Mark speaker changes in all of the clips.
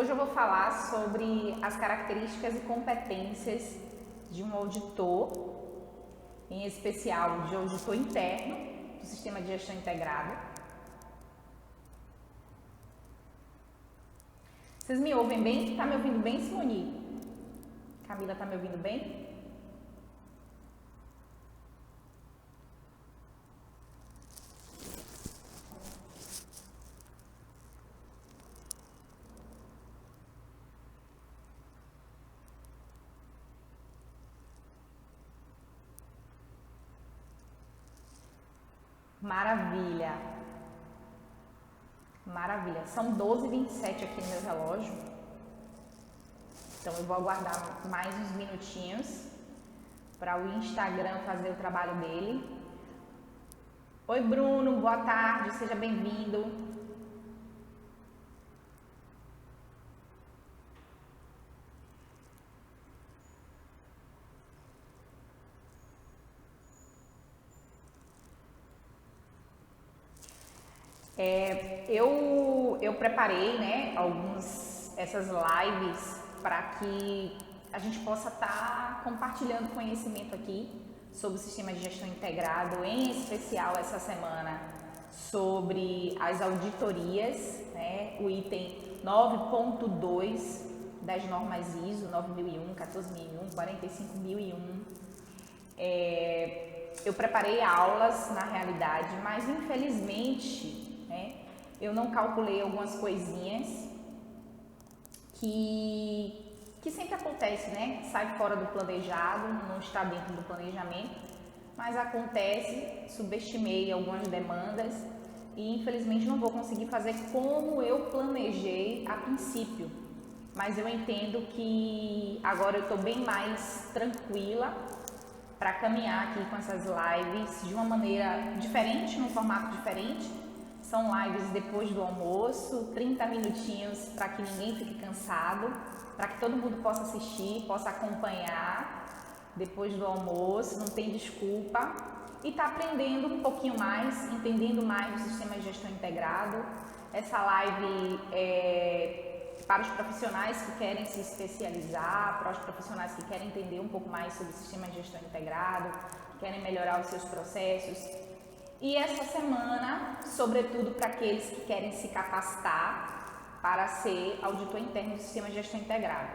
Speaker 1: Hoje eu vou falar sobre as características e competências de um auditor, em especial de auditor interno do Sistema de Gestão Integrado. Vocês me ouvem bem? Tá me ouvindo bem, Simone? Camila, tá me ouvindo bem? Maravilha! Maravilha! São 12h27 aqui no meu relógio. Então eu vou aguardar mais uns minutinhos para o Instagram fazer o trabalho dele. Oi Bruno, boa tarde, seja bem-vindo. Eu preparei, né, essas lives para que a gente possa estar compartilhando conhecimento aqui sobre o Sistema de Gestão Integrado, em especial essa semana sobre as auditorias, né, o item 9.2 das normas ISO 9001, 14001, 45001. Eu preparei aulas na realidade, mas infelizmente, né, eu não calculei algumas coisinhas que sempre acontece, né? Sai fora do planejado, não está dentro do planejamento, mas acontece, subestimei algumas demandas e infelizmente não vou conseguir fazer como eu planejei a princípio. Mas eu entendo que agora eu estou bem mais tranquila para caminhar aqui com essas lives de uma maneira diferente, num formato diferente. São lives depois do almoço, 30 minutinhos para que ninguém fique cansado, para que todo mundo possa assistir, possa acompanhar depois do almoço, não tem desculpa. E está aprendendo um pouquinho mais, entendendo mais do Sistema de Gestão Integrado. Essa live é para os profissionais que querem se especializar, para os profissionais que querem entender um pouco mais sobre o Sistema de Gestão Integrado, que querem melhorar os seus processos. E essa semana, sobretudo para aqueles que querem se capacitar para ser auditor interno do Sistema de Gestão Integrado.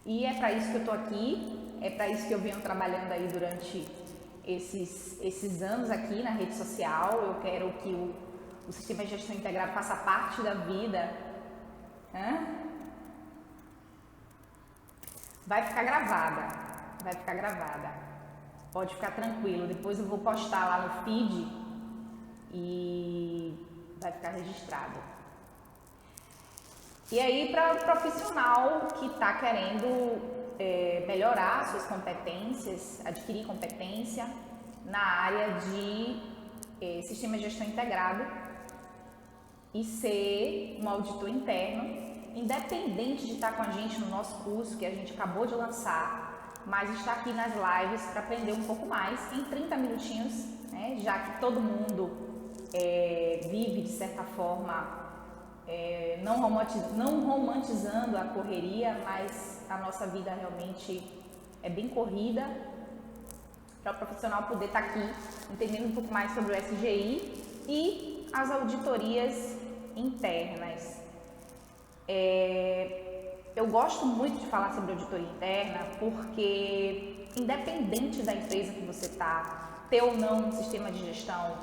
Speaker 1: E é para isso que eu estou aqui, é para isso que eu venho trabalhando aí durante esses anos aqui na rede social. Eu quero que o Sistema de Gestão Integrado faça parte da vida. Vai ficar gravada. Pode ficar tranquilo, depois eu vou postar lá no feed e vai ficar registrado. E aí, para o profissional que está querendo melhorar suas competências, adquirir competência na área de Sistema de Gestão Integrado e ser um auditor interno, independente de estar com a gente no nosso curso que a gente acabou de lançar, mas está aqui nas lives para aprender um pouco mais em 30 minutinhos, né? Já que todo mundo vive de certa forma não romantizando a correria, mas a nossa vida realmente é bem corrida, para o profissional poder estar aqui entendendo um pouco mais sobre o SGI e as auditorias internas. Eu gosto muito de falar sobre auditoria interna porque, independente da empresa que você está, ter ou não um sistema de gestão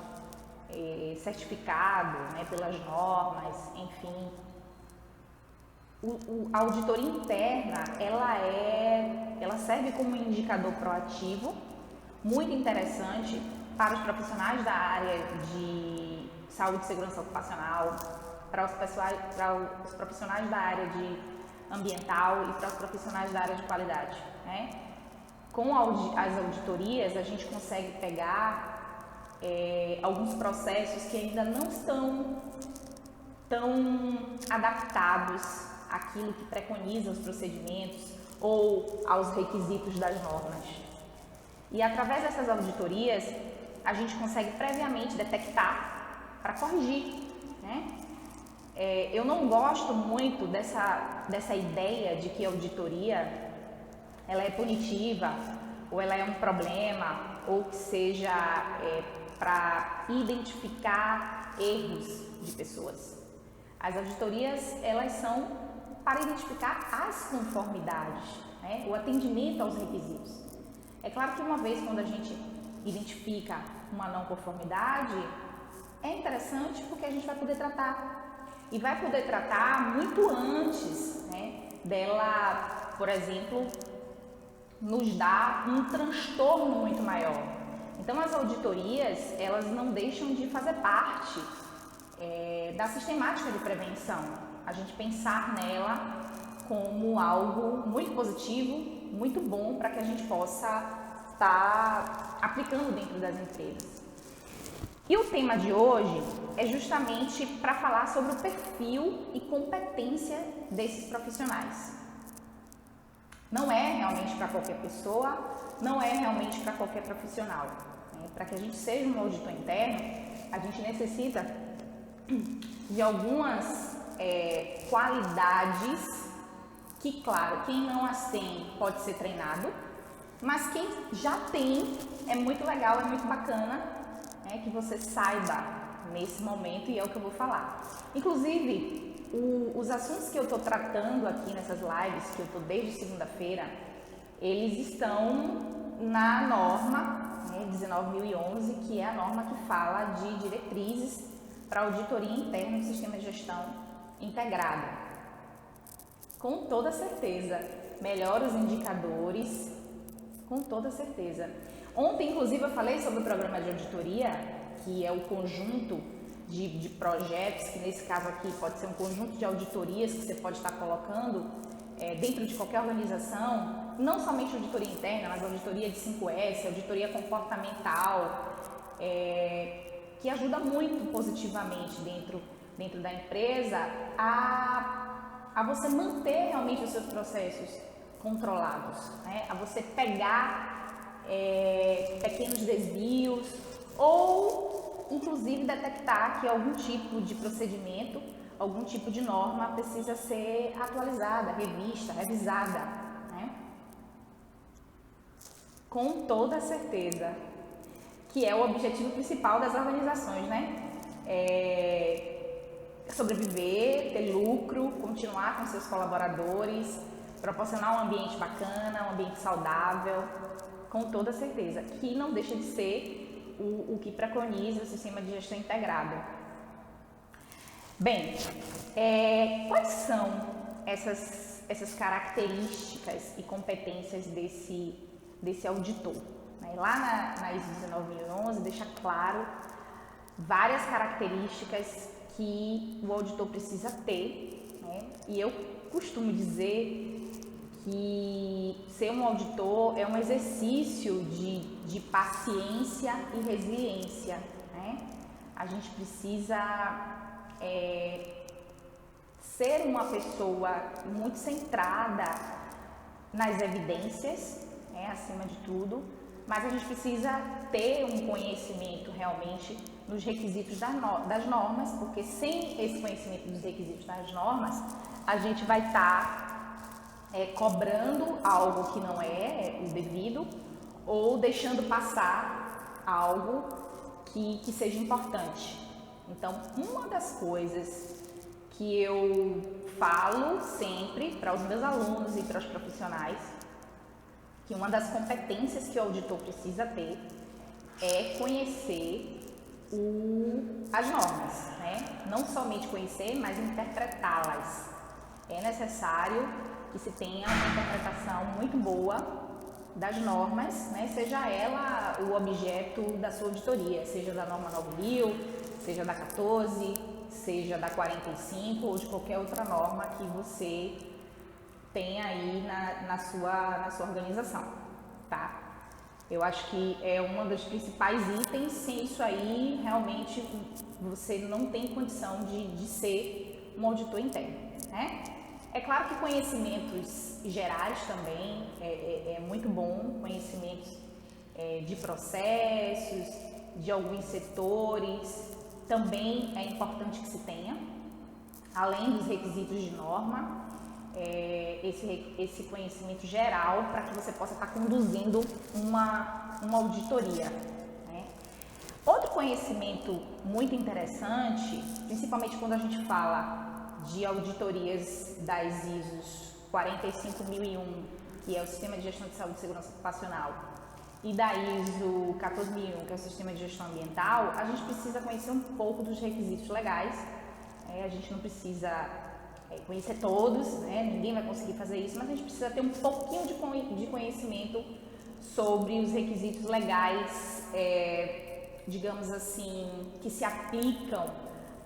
Speaker 1: certificado, né, pelas normas, enfim, a auditoria interna ela serve como um indicador proativo, muito interessante para os profissionais da área de saúde e segurança ocupacional, para os profissionais da área de ambiental e para os profissionais da área de qualidade, né? Com as auditorias, a gente consegue pegar alguns processos que ainda não estão tão adaptados àquilo que preconiza os procedimentos ou aos requisitos das normas. E através dessas auditorias, a gente consegue previamente detectar para corrigir, né? Eu não gosto muito dessa ideia de que a auditoria ela é punitiva, ou ela é um problema, ou que seja para identificar erros de pessoas. As auditorias, elas são para identificar as conformidades, né? O atendimento aos requisitos. É claro que uma vez quando a gente identifica uma não conformidade, é interessante porque a gente vai poder tratar. E vai poder tratar muito antes, né, dela, por exemplo, nos dar um transtorno muito maior. Então as auditorias, elas não deixam de fazer parte da sistemática de prevenção. A gente pensar nela como algo muito positivo, muito bom para que a gente possa estar aplicando dentro das empresas. E o tema de hoje é justamente para falar sobre o perfil e competência desses profissionais. Não é realmente para qualquer pessoa, não é realmente para qualquer profissional. Para que a gente seja um auditor interno, a gente necessita de algumas qualidades que, claro, quem não as tem pode ser treinado, mas quem já tem é muito legal, é muito bacana que você saiba nesse momento, e é o que eu vou falar. Inclusive, os assuntos que eu estou tratando aqui nessas lives, que eu estou desde segunda-feira, eles estão na norma 19.011, que é a norma que fala de diretrizes para auditoria interna do sistema de gestão integrada. Com toda certeza, melhora os indicadores, com toda certeza. Ontem, inclusive, eu falei sobre o programa de auditoria, que é o conjunto de projetos, que nesse caso aqui pode ser um conjunto de auditorias que você pode estar colocando dentro de qualquer organização, não somente auditoria interna, mas auditoria de 5S, auditoria comportamental, que ajuda muito positivamente dentro da empresa a você manter realmente os seus processos controlados, né? A você pegar pequenos desvios ou, inclusive, detectar que algum tipo de procedimento, algum tipo de norma precisa ser atualizada, revista, revisada, né? Com toda certeza, que é o objetivo principal das organizações, né? Sobreviver, ter lucro, continuar com seus colaboradores, proporcionar um ambiente bacana, um ambiente saudável, com toda certeza, que não deixa de ser o que preconiza o sistema de gestão integrado. Bem, quais são essas características e competências desse auditor? Lá na ISO 19.011 deixa claro várias características que o auditor precisa ter, né? E eu costumo dizer que ser um auditor é um exercício de paciência e resiliência, né? A gente precisa ser uma pessoa muito centrada nas evidências, acima de tudo, mas a gente precisa ter um conhecimento realmente nos requisitos das normas, porque sem esse conhecimento dos requisitos das normas, a gente vai estar cobrando algo que não é o devido ou deixando passar algo que seja importante. Então, uma das coisas que eu falo sempre para os meus alunos e para os profissionais, que uma das competências que o auditor precisa ter é conhecer as normas, né? Não somente conhecer, mas interpretá-las. É necessário que se tenha uma interpretação muito boa das normas, né? Seja ela o objeto da sua auditoria, seja da norma 9.000, seja da 14, seja da 45 ou de qualquer outra norma que você tem aí na sua organização, tá? Eu acho que é um dos principais itens. Sem isso aí, realmente você não tem condição de ser um auditor interno, né? É claro que conhecimentos gerais também é muito bom, conhecimentos de processos, de alguns setores, também é importante que se tenha. além dos requisitos de norma, esse conhecimento geral para que você possa estar conduzindo uma auditoria, né? Outro conhecimento muito interessante, principalmente quando a gente fala de auditorias das ISOs 45001, que é o Sistema de Gestão de Saúde e Segurança Ocupacional, e da ISO 14001, que é o Sistema de Gestão Ambiental, a gente precisa conhecer um pouco dos requisitos legais. A gente não precisa conhecer todos, né? Ninguém vai conseguir fazer isso, mas a gente precisa ter um pouquinho de conhecimento sobre os requisitos legais, digamos assim, que se aplicam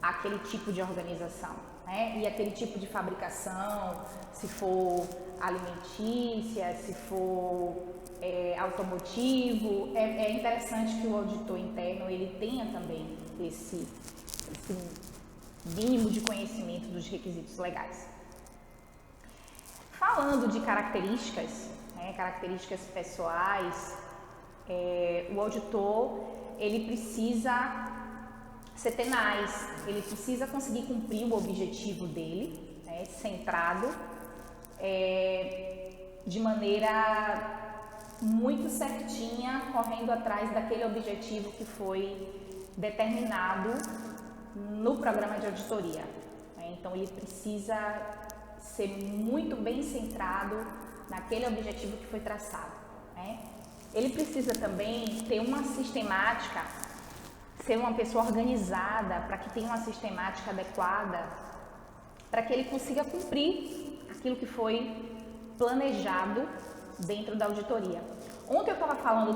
Speaker 1: àquele tipo de organização, né? E aquele tipo de fabricação, se for alimentícia, se for automotivo. É interessante que o auditor interno ele tenha também esse mínimo de conhecimento dos requisitos legais. Falando de características, características pessoais, o auditor ele precisa ser tenaz, ele precisa conseguir cumprir o objetivo dele, centrado, de maneira muito certinha, correndo atrás daquele objetivo que foi determinado no programa de auditoria. Então ele precisa ser muito bem centrado naquele objetivo que foi traçado. Ele precisa também ter uma sistemática, ser uma pessoa organizada para que tenha uma sistemática adequada, para que ele consiga cumprir aquilo que foi planejado dentro da auditoria. Ontem eu estava falando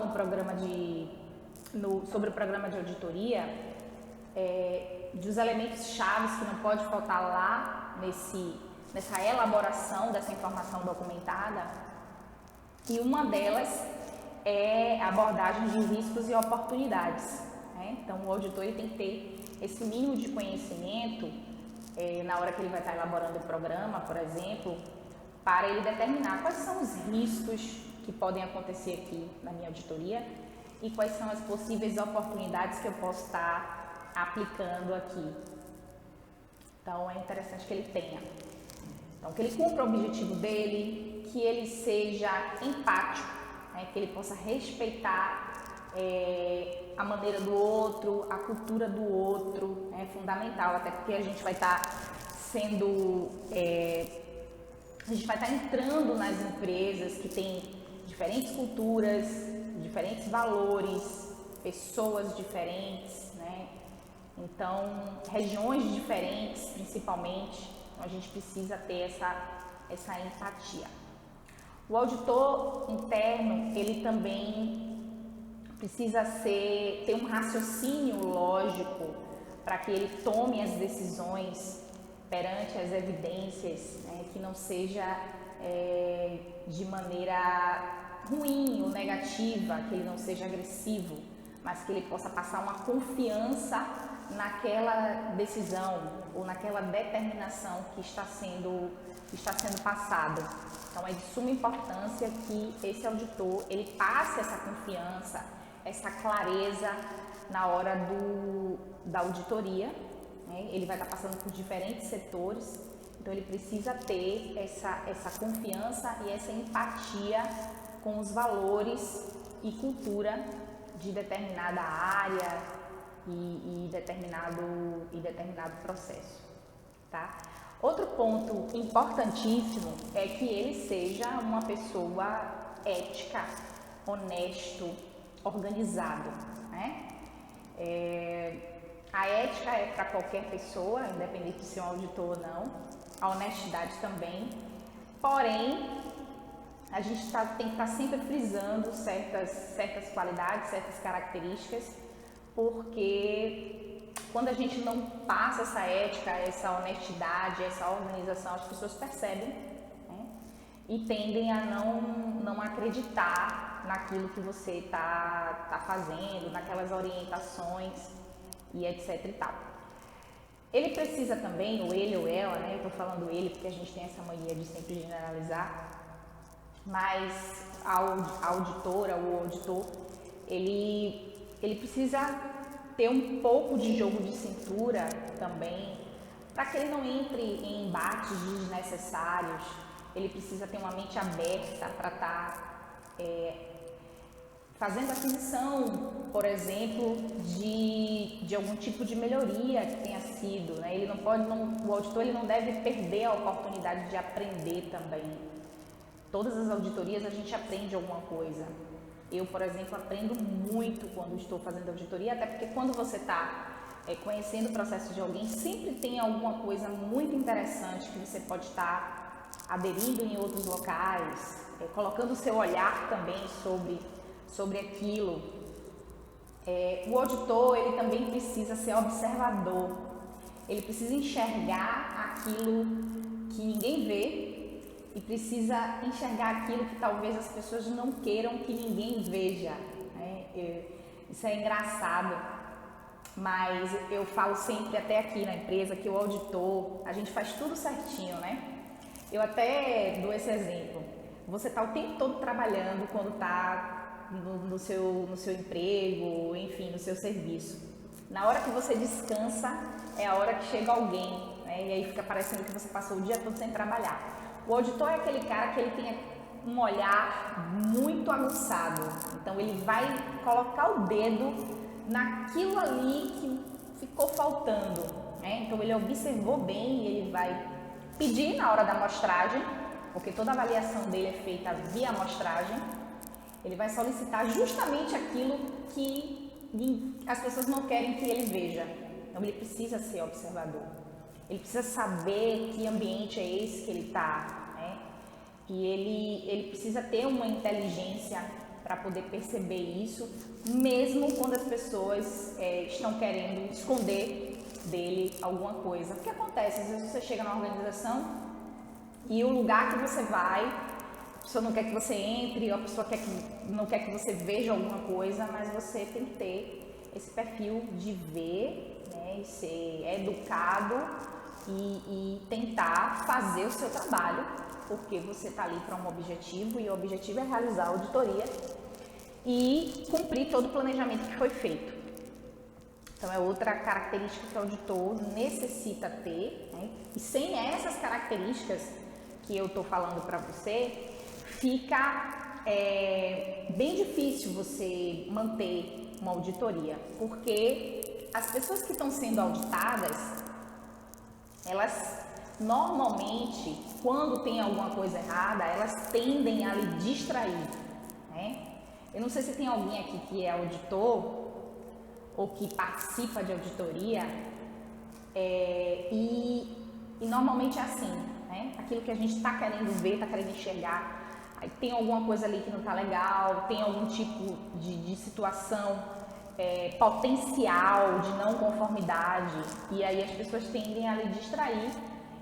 Speaker 1: sobre o programa de auditoria, dos elementos chaves que não pode faltar lá nessa elaboração dessa informação documentada, e uma delas é a abordagem de riscos e oportunidades. Então o auditor ele tem que ter esse mínimo de conhecimento na hora que ele vai estar elaborando o programa, por exemplo, para ele determinar quais são os riscos que podem acontecer aqui na minha auditoria e quais são as possíveis oportunidades que eu posso estar aplicando aqui. Então é interessante que ele tenha. Então, que ele cumpra o objetivo dele, que ele seja empático, que ele possa respeitar a maneira do outro, a cultura do outro, é fundamental, até porque a gente vai estar entrando nas empresas que têm diferentes culturas, diferentes valores, pessoas diferentes, Então, regiões diferentes, principalmente, então a gente precisa ter essa empatia. O auditor interno, ele também precisa ter um raciocínio lógico para que ele tome as decisões perante as evidências, que não seja de maneira ruim ou negativa, que ele não seja agressivo, mas que ele possa passar uma confiança naquela decisão ou naquela determinação que está sendo passada. Então é de suma importância que esse auditor ele passe essa confiança, essa clareza na hora da auditoria. Ele vai estar passando por diferentes setores, então ele precisa ter essa confiança e essa empatia com os valores e cultura de determinada área e determinado processo, tá? Outro ponto importantíssimo é que ele seja uma pessoa ética, honesto, organizado, A ética é para qualquer pessoa, independente de ser um auditor ou não, a honestidade também, porém, a gente tem que estar sempre frisando certas qualidades, certas características, porque quando a gente não passa essa ética, essa honestidade, essa organização, as pessoas percebem, e tendem a não acreditar naquilo que você está fazendo, naquelas orientações e etc e tal. Ele precisa também, ou ele ou ela, eu estou falando ele porque a gente tem essa mania de sempre generalizar, mas a auditora ou o auditor, ele precisa ter um pouco de jogo de cintura também para que ele não entre em embates desnecessários. Ele precisa ter uma mente aberta para estar fazendo aquisição, por exemplo, de algum tipo de melhoria que tenha sido, né? Ele não pode, o auditor ele não deve perder a oportunidade de aprender também. Todas as auditorias a gente aprende alguma coisa. Eu, por exemplo, aprendo muito quando estou fazendo auditoria, até porque quando você está conhecendo o processo de alguém, sempre tem alguma coisa muito interessante que você pode estar aderindo em outros locais, colocando o seu olhar também sobre aquilo. O auditor, ele também precisa ser observador, ele precisa enxergar aquilo que ninguém vê e precisa enxergar aquilo que talvez as pessoas não queiram que ninguém veja, né? Isso é engraçado, mas eu falo sempre até aqui na empresa que o auditor, a gente faz tudo certinho, né? Eu até dou esse exemplo. Você está o tempo todo trabalhando quando está no seu emprego, enfim, no seu serviço. Na hora que você descansa, é a hora que chega alguém, né? E aí fica parecendo que você passou o dia todo sem trabalhar. O auditor é aquele cara que ele tem um olhar muito aguçado. Então, ele vai colocar o dedo naquilo ali que ficou faltando, né? Então, ele observou bem e ele vai pedir na hora da amostragem, porque toda a avaliação dele é feita via amostragem. Ele vai solicitar justamente aquilo que as pessoas não querem que ele veja. Então, ele precisa ser observador. Ele precisa saber que ambiente é esse que ele está, né? E ele precisa ter uma inteligência para poder perceber isso, mesmo quando as pessoas estão querendo esconder dele alguma coisa. O que acontece? Às vezes você chega numa organização e o lugar que você vai, a pessoa não quer que você entre, a pessoa não quer que você veja alguma coisa, mas você tem que ter esse perfil de ver, né, e ser educado e tentar fazer o seu trabalho, porque você está ali para um objetivo e o objetivo é realizar a auditoria e cumprir todo o planejamento que foi feito. Então é outra característica que o auditor necessita ter, né? E sem essas características que eu estou falando para você, fica bem difícil você manter uma auditoria, porque as pessoas que estão sendo auditadas, elas normalmente, quando tem alguma coisa errada, elas tendem a lhe distrair, né? Eu não sei se tem alguém aqui que é auditor ou que participa de auditoria, e normalmente é assim, né? Aquilo que a gente está querendo ver, está querendo enxergar, aí tem alguma coisa ali que não está legal, tem algum tipo de situação potencial de não conformidade, e aí as pessoas tendem a lhe distrair,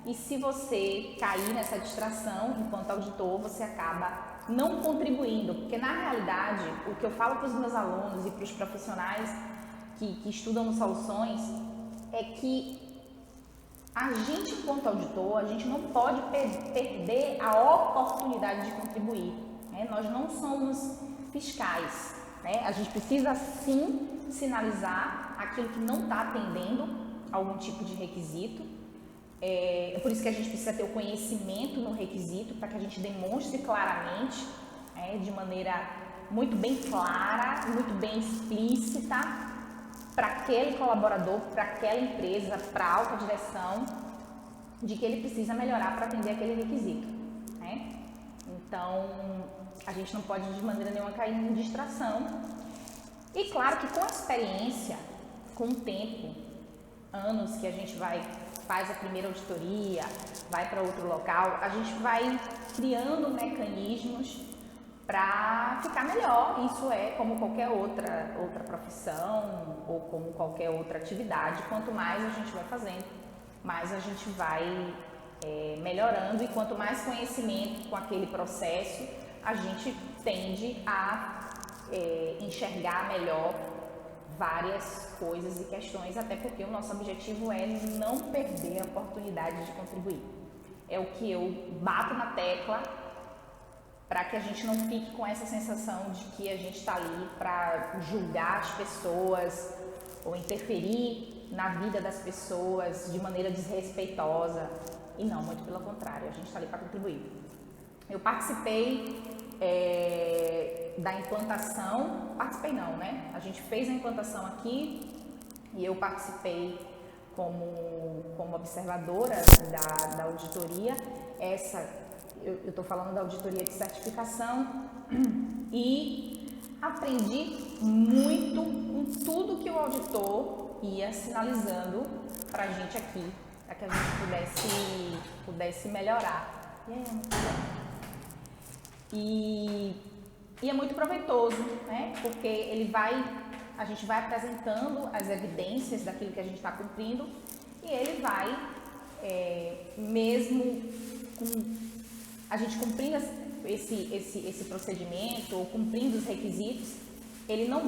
Speaker 1: e se você cair nessa distração, enquanto auditor, você acaba não contribuindo, porque na realidade, o que eu falo para os meus alunos e para os profissionais que estudam no Soluções é que a gente, enquanto auditor, a gente não pode perder a oportunidade de contribuir, né? Nós não somos fiscais, né? A gente precisa sim sinalizar aquilo que não está atendendo a algum tipo de requisito. É por isso que a gente precisa ter o conhecimento no requisito, para que a gente demonstre claramente, de maneira muito bem clara, muito bem explícita, para aquele colaborador, para aquela empresa, para a alta direção, de que ele precisa melhorar para atender aquele requisito, né? Então, a gente não pode de maneira nenhuma cair em distração. E claro que com a experiência, com o tempo, anos que a gente faz a primeira auditoria, vai para outro local, a gente vai criando mecanismos para ficar melhor. Isso é como qualquer outra profissão ou como qualquer outra atividade. Quanto mais a gente vai fazendo, mais a gente vai melhorando, e quanto mais conhecimento com aquele processo, a gente tende a enxergar melhor várias coisas e questões, até porque o nosso objetivo é não perder a oportunidade de contribuir. É o que eu bato na tecla, para que a gente não fique com essa sensação de que a gente está ali para julgar as pessoas ou interferir na vida das pessoas de maneira desrespeitosa. E não, muito pelo contrário, a gente está ali para contribuir. Eu participei da implantação, participei não, né? A gente fez a implantação aqui e eu participei como observadora da auditoria. Eu estou falando da auditoria de certificação e aprendi muito com tudo que o auditor ia sinalizando para a gente aqui, para que a gente pudesse melhorar. E é muito proveitoso, né? Porque a gente vai apresentando as evidências daquilo que a gente está cumprindo e ele vai, mesmo com a gente cumprindo esse procedimento ou cumprindo os requisitos, ele não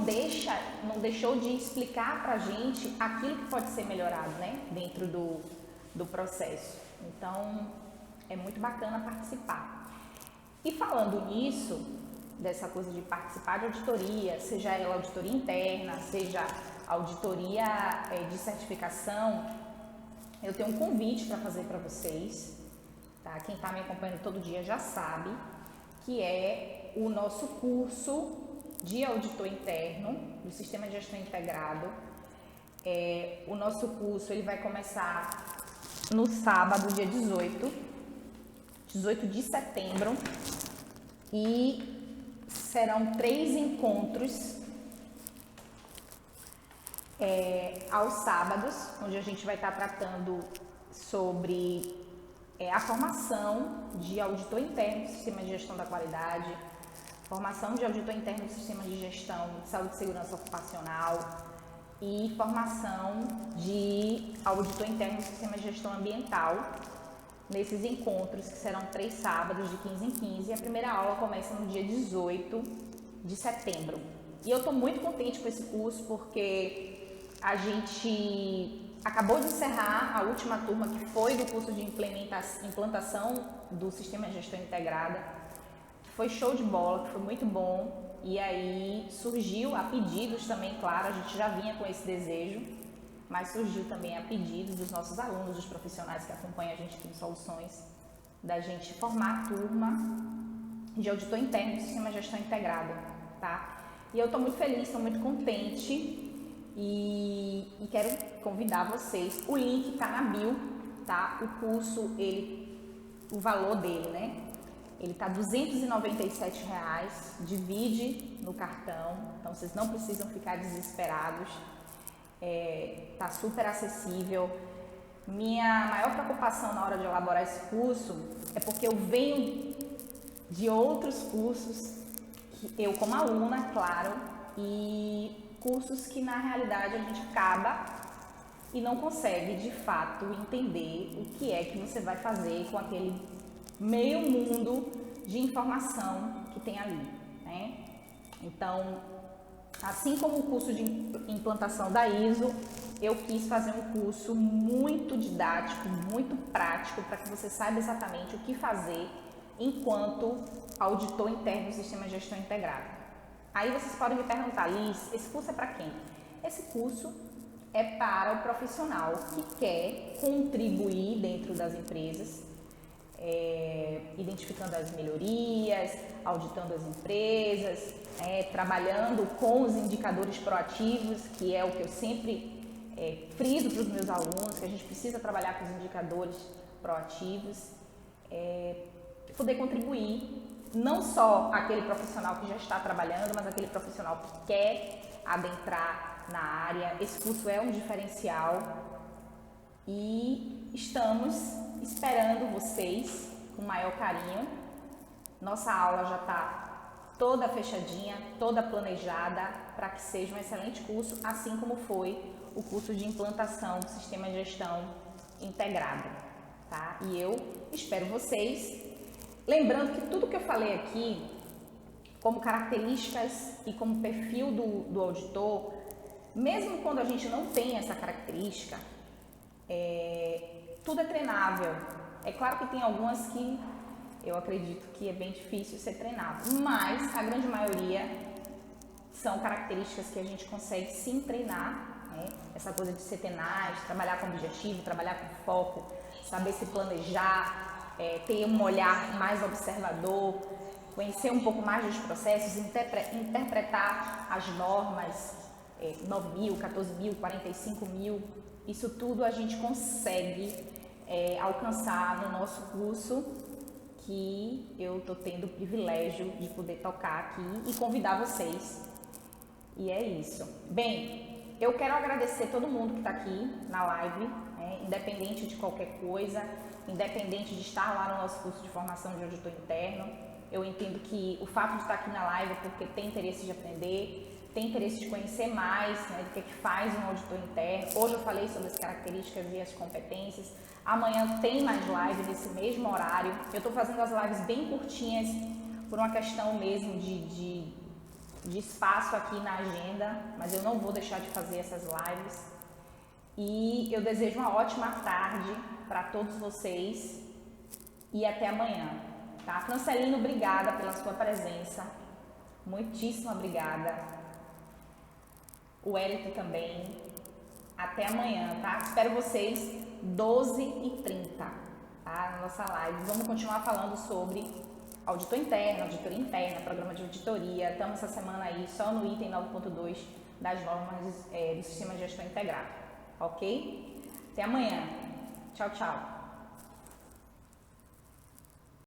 Speaker 1: deixou de explicar para a gente aquilo que pode ser melhorado, né? Dentro do processo. Então, é muito bacana participar. E falando nisso, dessa coisa de participar de auditoria, seja ela auditoria interna, seja auditoria de certificação, eu tenho um convite para fazer para vocês, tá? Quem está me acompanhando todo dia já sabe, que é o nosso curso de auditor interno do Sistema de Gestão Integrado. O nosso curso ele vai começar no sábado, dia 18 de setembro, e serão 3 encontros aos sábados, onde a gente vai estar tratando sobre a formação de auditor interno do Sistema de Gestão da Qualidade, formação de auditor interno do Sistema de Gestão de Saúde e Segurança Ocupacional e formação de auditor interno do Sistema de Gestão Ambiental, nesses encontros, que serão 3 sábados, de 15 em 15, e a primeira aula começa no dia 18 de setembro. E eu estou muito contente com esse curso, porque a gente acabou de encerrar a última turma, que foi do curso de implantação do Sistema de Gestão Integrada, que foi show de bola, que foi muito bom, e aí surgiu a pedidos também, claro, a gente já vinha com esse desejo, mas surgiu também a pedido dos nossos alunos, dos profissionais que acompanham a gente aqui no Soluções, da gente formar a turma de auditor interno do Sistema de Gestão Integrado, tá? E eu estou muito feliz, estou muito contente e quero convidar vocês. O link está na bio, tá? O curso, o valor dele, né? Ele está R$ 297, divide no cartão, então vocês não precisam ficar desesperados. Tá super acessível. Minha maior preocupação na hora de elaborar esse curso é porque eu venho de outros cursos, eu como aluna, claro, e cursos que na realidade a gente acaba e não consegue de fato entender o que é que você vai fazer com aquele meio mundo de informação que tem ali, né? Então, assim como o curso de implantação da ISO, eu quis fazer um curso muito didático, muito prático, para que você saiba exatamente o que fazer enquanto auditor interno do Sistema de Gestão Integrado. Aí vocês podem me perguntar, Liz, esse curso é para quem? Esse curso é para o profissional que quer contribuir dentro das empresas, identificando as melhorias, auditando as empresas, trabalhando com os indicadores proativos, que é o que eu sempre friso para os meus alunos, que a gente precisa trabalhar com os indicadores proativos, poder contribuir, não só aquele profissional que já está trabalhando, mas aquele profissional que quer adentrar na área. Esse curso é um diferencial e estamos esperando vocês com o maior carinho. Nossa aula já está toda fechadinha, toda planejada para que seja um excelente curso, assim como foi o curso de implantação do Sistema de Gestão Integrado, tá? E eu espero vocês. Lembrando que tudo que eu falei aqui, como características e como perfil do auditor, mesmo quando a gente não tem essa característica, tudo é treinável. É claro que tem algumas que eu acredito que é bem difícil ser treinado, mas a grande maioria são características que a gente consegue sim treinar, né? Essa coisa de ser tenaz, trabalhar com objetivo, trabalhar com foco, saber se planejar, ter um olhar mais observador, conhecer um pouco mais dos processos, interpretar as normas, 9.000, 14.000, 45.000, isso tudo a gente consegue alcançar no nosso curso, que eu estou tendo o privilégio de poder tocar aqui e convidar vocês. E é isso. Bem, eu quero agradecer todo mundo que está aqui na live, independente de qualquer coisa, independente de estar lá no nosso curso de formação de auditor interno. Eu entendo que o fato de estar aqui na live é porque tem interesse de aprender, tem interesse de conhecer mais, né, do que faz um auditor interno. Hoje eu falei sobre as características e as competências. Amanhã tem mais live nesse mesmo horário. Eu estou fazendo as lives bem curtinhas por uma questão mesmo de espaço aqui na agenda, mas eu não vou deixar de fazer essas lives. E eu desejo uma ótima tarde para todos vocês e até amanhã. Tá? Francelino, obrigada pela sua presença. Muitíssimo obrigada. O Hélito também. Até amanhã, tá? Espero vocês 12h30, tá? Na nossa live. Vamos continuar falando sobre auditor interno, auditoria interna, programa de auditoria. Estamos essa semana aí só no item 9.2 das normas do Sistema de Gestão Integrado. Ok? Até amanhã. Tchau, tchau.